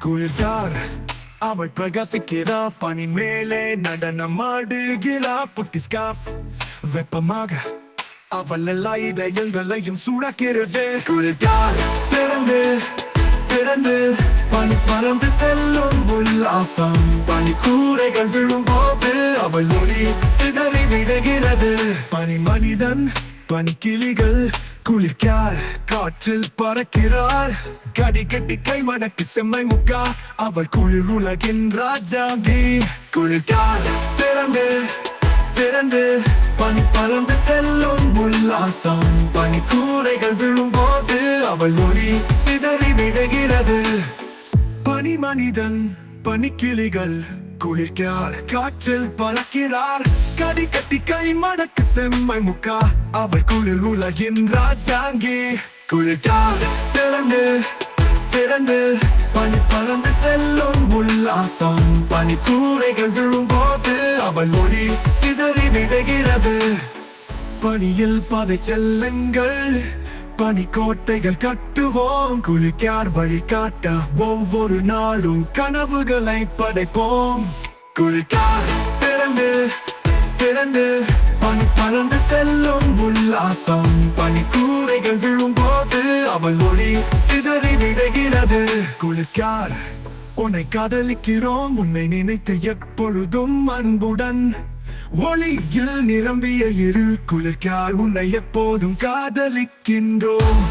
குளிர்கார் அவள் பிரகாசிக்கிறா, பனி மேலே நடனமாடுகிறா. புட்டி ஸ்கார்ஃப் வெப்பமாக அவள் எல்லா இதயங்களையும் சூடாக்கிறது. குளிர்கார் திறந்து திறந்து பனி பறந்து செல்லும் உல்லாசம். பனி கூரைகள் விழும்போது அவள் ஒளி சிதறி விடுகிறது. பனி மனிதன் பனி கிளிகள் குளிர்கார் காற்றில் பறக்கிறார். கடி கட்டி கை மடக்கு செம்மை முக்கா அவள் குளிர் உலகின் ராஜாங்கி. குளிர்கார் திறந்து திறந்து பனி பறந்து செல்லும் உல்லாசம். பனி கூரைகள் விழும்போது அவள் ஒளி சிதறி விடுகிறது. பனி மனிதன் பனி கிளிகள் குளிர்கார் காற்றில் பறக்கிறார். கடி கட்டி கை மடக்கு செம்மை முக்கா அவள் குளிர் உலகின் ராஜாங்கி. குளிர்கார் திறந்து திறந்து பனி பறந்து செல்லும் உல்லாசம். பனி கூரைகள் விழும்போது அவள் ஒளி சிதறி விடுகிறது. பனியில் பாதை செல்லுங்கள், பனி கோட்டைகள் கட்டுவோம். குளிர்கார் வழிகாட்ட ஒவ்வொரு நாளும் கனவுகளை படைப்போம். குளிர்கார் திறந்து திறந்து பனி பறந்து செல்லும் உல்லாசம். பனி கூரைகள் விழும்போது அவள் ஒளி சிதறி விடுகிறது. குளிர்கார் உன்னை காதலிக்கிறோம், உன்னை நினைத்து எப்பொழுதும் அன்புடன் ஒளியில் நிரம்பிய இரு. குளிர்கார் உன்னை எப்போதும் காதலிக்கின்றோம்.